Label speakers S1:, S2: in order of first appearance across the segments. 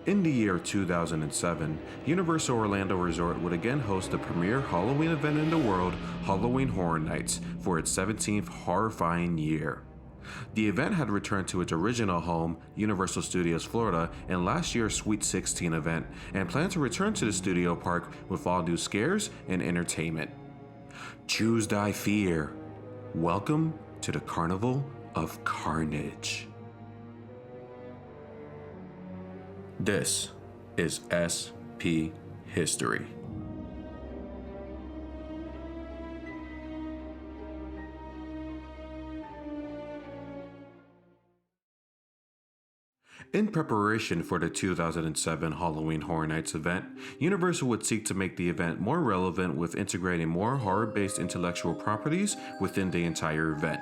S1: In the year 2007, Universal Orlando Resort would again host the premier Halloween event in the world, Halloween Horror Nights, for its 17th horrifying year. The event had returned to its original home, Universal Studios Florida, in last year's Sweet 16 event, and planned to return to the studio park with all new scares and entertainment. Choose thy fear. Welcome to the Carnival of Carnage. This is SP History. In preparation for the 2007 Halloween Horror Nights event, Universal would seek to make the event more relevant with integrating more horror-based intellectual properties within the entire event.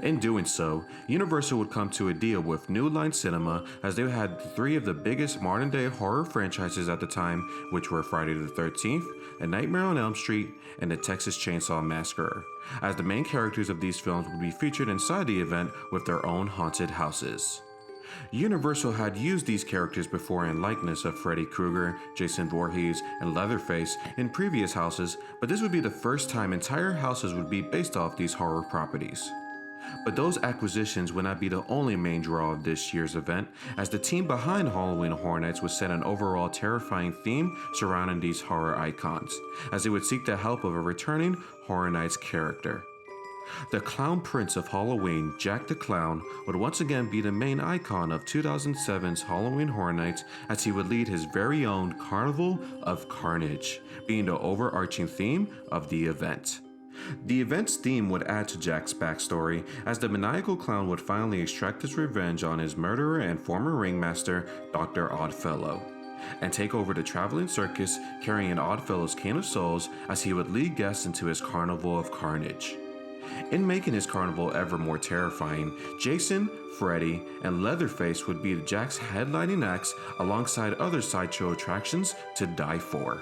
S1: In doing so, Universal would come to a deal with New Line Cinema, as they had three of the biggest modern-day horror franchises at the time, which were Friday the 13th, A Nightmare on Elm Street, and The Texas Chainsaw Massacre, as the main characters of these films would be featured inside the event with their own haunted houses. Universal had used these characters before in likeness of Freddy Krueger, Jason Voorhees, and Leatherface in previous houses, but this would be the first time entire houses would be based off these horror properties. But those acquisitions would not be the only main draw of this year's event, as the team behind Halloween Horror Nights would set an overall terrifying theme surrounding these horror icons, as they would seek the help of a returning Horror Nights character. The Clown Prince of Halloween, Jack the Clown, would once again be the main icon of 2007's Halloween Horror Nights, as he would lead his very own Carnival of Carnage, being the overarching theme of the event. The event's theme would add to Jack's backstory, as the maniacal clown would finally extract his revenge on his murderer and former ringmaster, Dr. Oddfellow, and take over the traveling circus, carrying Oddfellow's cane of souls, as he would lead guests into his Carnival of Carnage. In making his carnival ever more terrifying, Jason, Freddy, and Leatherface would be Jack's headlining acts alongside other sideshow attractions to die for.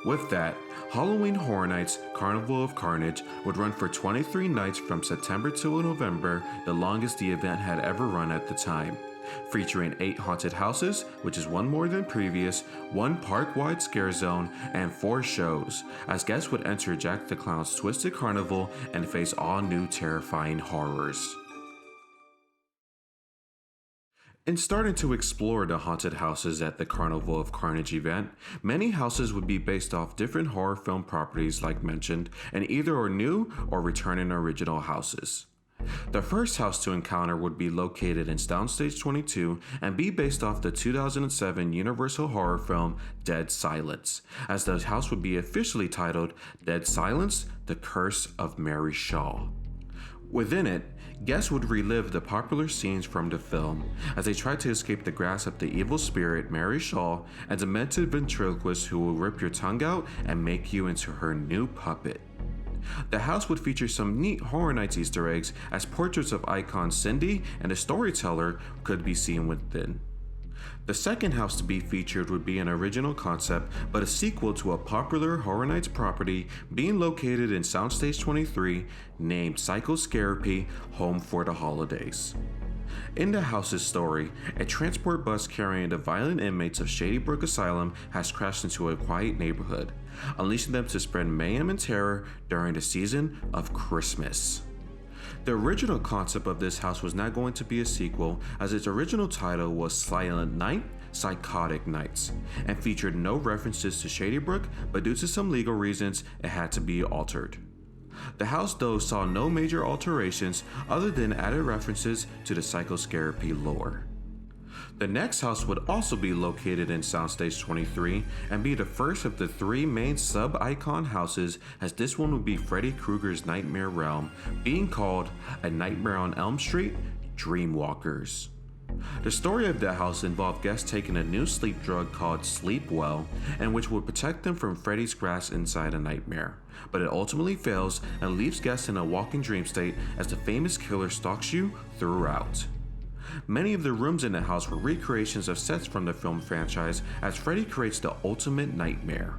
S1: With that, Halloween Horror Nights Carnival of Carnage would run for 23 nights from September to November, the longest the event had ever run at the time, featuring 8 haunted houses, which is one more than previous, 1 park-wide scare zone, and 4 shows, as guests would enter Jack the Clown's twisted carnival and face all new terrifying horrors. In starting to explore the haunted houses at the Carnival of Carnage event, many houses would be based off different horror film properties like mentioned, and either are new or returning original houses. The first house to encounter would be located in Soundstage 22 and be based off the 2007 Universal horror film Dead Silence, as the house would be officially titled Dead Silence: The Curse of Mary Shaw. Within it, guests would relive the popular scenes from the film as they tried to escape the grasp of the evil spirit Mary Shaw, a demented ventriloquist who will rip your tongue out and make you into her new puppet. The house would feature some neat Horror Nights Easter eggs, as portraits of icon Cindy and the storyteller could be seen within. The second house to be featured would be an original concept, but a sequel to a popular Horror Nights property, being located in Soundstage 23, named Psychoscarapy: Home for the Holidays. In the house's story, a transport bus carrying the violent inmates of Shady Brook Asylum has crashed into a quiet neighborhood, unleashing them to spread mayhem and terror during the season of Christmas. The original concept of this house was not going to be a sequel, as its original title was Silent Night, Psychotic Nights, and featured no references to Shady Brook, but due to some legal reasons, it had to be altered. The house though saw no major alterations other than added references to the Psychoscarapy lore. The next house would also be located in Soundstage 23 and be the first of the 3 main sub-icon houses, as this one would be Freddy Krueger's Nightmare Realm, being called A Nightmare on Elm Street: Dreamwalkers. The story of the house involved guests taking a new sleep drug called Sleep Well, and which would protect them from Freddy's grasp inside a nightmare, but it ultimately fails and leaves guests in a walking dream state as the famous killer stalks you throughout. Many of the rooms in the house were recreations of sets from the film franchise, as Freddy creates the ultimate nightmare.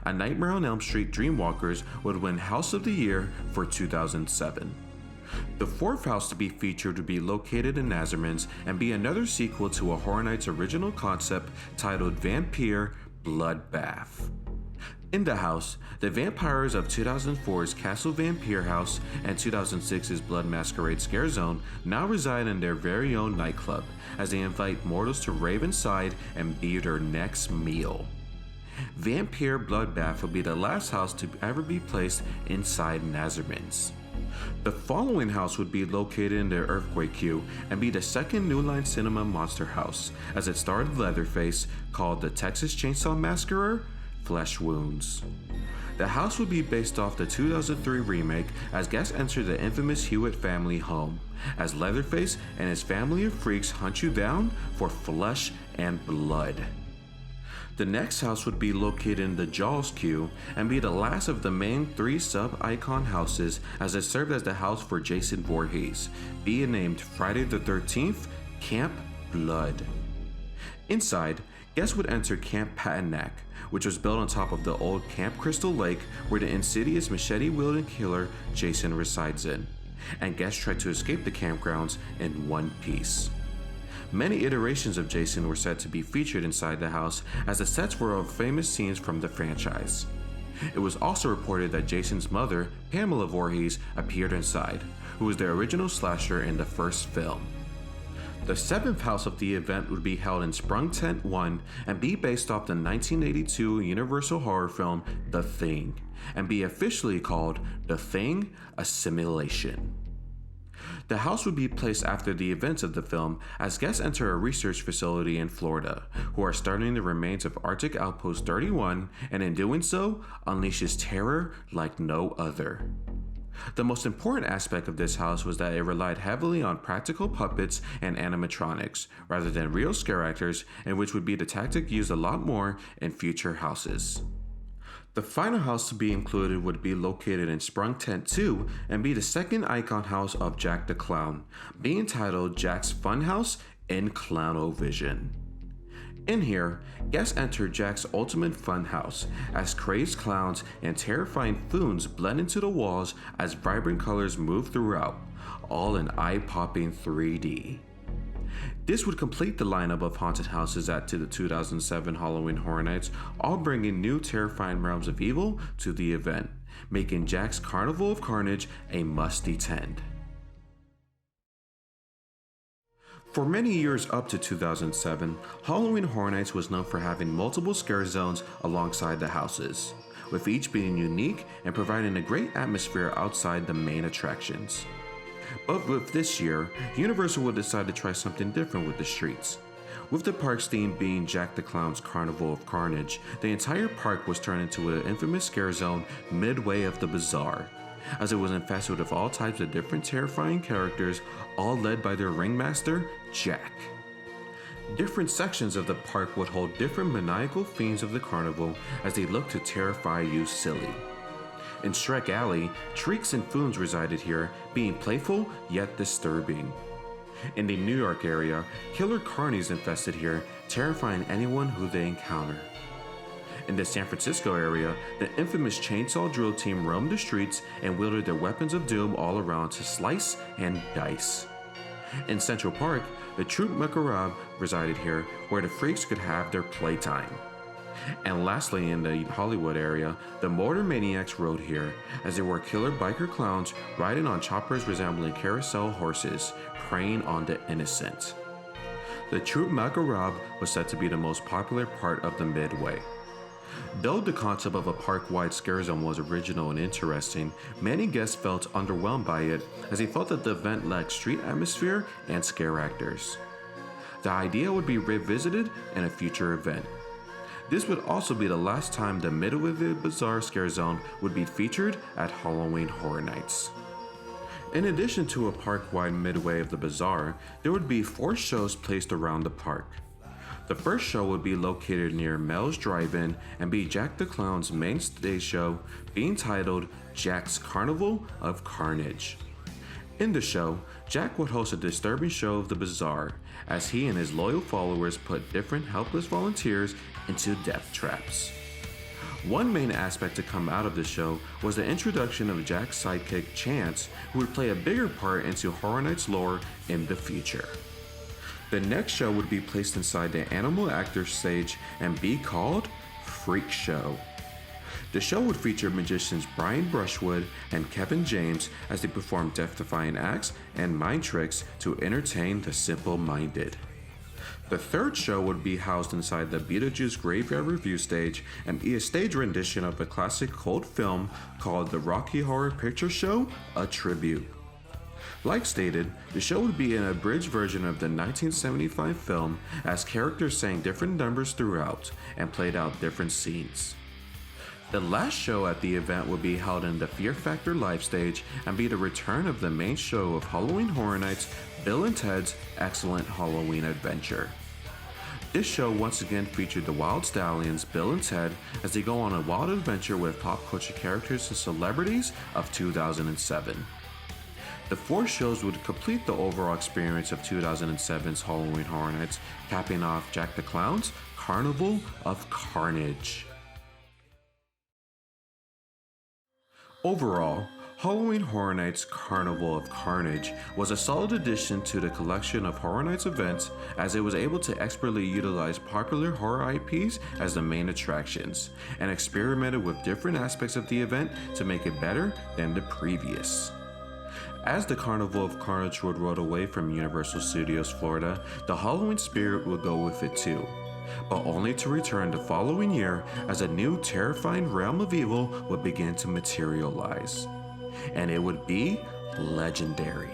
S1: A Nightmare on Elm Street: Dreamwalkers would win House of the Year for 2007. The fourth house to be featured would be located in Nazarmans and be another sequel to a Horror Nights original concept titled Vampire Bloodbath. In the house, the vampires of 2004's Castle Vampire House and 2006's Blood Masquerade Scare Zone now reside in their very own nightclub as they invite mortals to rave inside and be their next meal. Vampire Bloodbath will be the last house to ever be placed inside Nazarmans. The following house would be located in the Earthquake queue and be the second New Line Cinema monster house, as it starred Leatherface, called the Texas Chainsaw Massacre Flesh Wounds. The house would be based off the 2003 remake as guests enter the infamous Hewitt family home, as Leatherface and his family of freaks hunt you down for flesh and blood. The next house would be located in the Jaws queue and be the last of the main 3 sub-icon houses, as it served as the house for Jason Voorhees, being named Friday the 13th Camp Blood. Inside, guests would enter Camp Patinack, which was built on top of the old Camp Crystal Lake where the insidious machete-wielding killer Jason resides in, and guests tried to escape the campgrounds in one piece. Many iterations of Jason were said to be featured inside the house, as the sets were of famous scenes from the franchise. It was also reported that Jason's mother, Pamela Voorhees, appeared inside, who was the original slasher in the first film. The 7th house of the event would be held in Sprung Tent 1 and be based off the 1982 Universal horror film The Thing, and be officially called The Thing: Assimilation. The house would be placed after the events of the film, as guests enter a research facility in Florida, who are studying the remains of Arctic Outpost 31, and in doing so, unleashes terror like no other. The most important aspect of this house was that it relied heavily on practical puppets and animatronics, rather than real scare actors, and which would be the tactic used a lot more in future houses. The final house to be included would be located in Sprung Tent 2 and be the second icon house of Jack the Clown, being titled Jack's Funhouse in Clownovision. In here, guests enter Jack's ultimate fun house, as crazed clowns and terrifying foons blend into the walls as vibrant colors move throughout, all in eye-popping 3D. This would complete the lineup of haunted houses at the 2007 Halloween Horror Nights, all bringing new terrifying realms of evil to the event, making Jack's Carnival of Carnage a must-attend. For many years up to 2007, Halloween Horror Nights was known for having multiple scare zones alongside the houses, with each being unique and providing a great atmosphere outside the main attractions. But with this year, Universal will decide to try something different with the streets. With the park's theme being Jack the Clown's Carnival of Carnage, the entire park was turned into an infamous scare zone midway of the bazaar, as it was infested with all types of different terrifying characters, all led by their ringmaster, Jack. Different sections of the park would hold different maniacal themes of the carnival as they look to terrify you silly. In Shrek Alley, Shrieks and Foons resided here, being playful yet disturbing. In the New York area, killer carnies infested here, terrifying anyone who they encounter. In the San Francisco area, the infamous Chainsaw Drill Team roamed the streets and wielded their weapons of doom all around to slice and dice. In Central Park, the Troupe Macabre resided here, where the freaks could have their playtime. And lastly, in the Hollywood area, the Mortar Maniacs rode here, as there were killer biker clowns riding on choppers resembling carousel horses, preying on the innocent. The Troupe Macabre was said to be the most popular part of the Midway. Though the concept of a park-wide scare zone was original and interesting, many guests felt underwhelmed by it, as they felt that the event lacked street atmosphere and scare actors. The idea would be revisited in a future event. This would also be the last time the Midway Bazaar Scare Zone would be featured at Halloween Horror Nights. In addition to a park-wide Midway of the Bazaar, there would be 4 shows placed around the park. The first show would be located near Mel's Drive-In and be Jack the Clown's main stage show, being titled Jack's Carnival of Carnage. In the show, Jack would host a disturbing show of the bazaar, as he and his loyal followers put different helpless volunteers into death traps. One main aspect to come out of the show was the introduction of Jack's sidekick Chance, who would play a bigger part into Horror Nights lore in the future. The next show would be placed inside the Animal Actors stage and be called Freak Show. The show would feature magicians Brian Brushwood and Kevin James as they perform death-defying acts and mind tricks to entertain the simple-minded. The third show would be housed inside the Beetlejuice Graveyard Review stage and be a stage rendition of a classic cult film called The Rocky Horror Picture Show: A Tribute. Like stated, the show would be an abridged version of the 1975 film as characters sang different numbers throughout and played out different scenes. The last show at the event would be held in the Fear Factor live stage and be the return of the main show of Halloween Horror Nights, Bill and Ted's Excellent Halloween Adventure. This show once again featured the Wild Stallions, Bill and Ted, as they go on a wild adventure with pop culture characters and celebrities of 2007. The four shows would complete the overall experience of 2007's Halloween Horror Nights, capping off Jack the Clown's Carnival of Carnage. Overall, Halloween Horror Nights Carnival of Carnage was a solid addition to the collection of Horror Nights events as it was able to expertly utilize popular horror IPs as the main attractions and experimented with different aspects of the event to make it better than the previous. As the Carnival of Carnage would roll away from Universal Studios Florida, the Halloween spirit would go with it too, but only to return the following year as a new terrifying realm of evil would begin to materialize. And it would be legendary.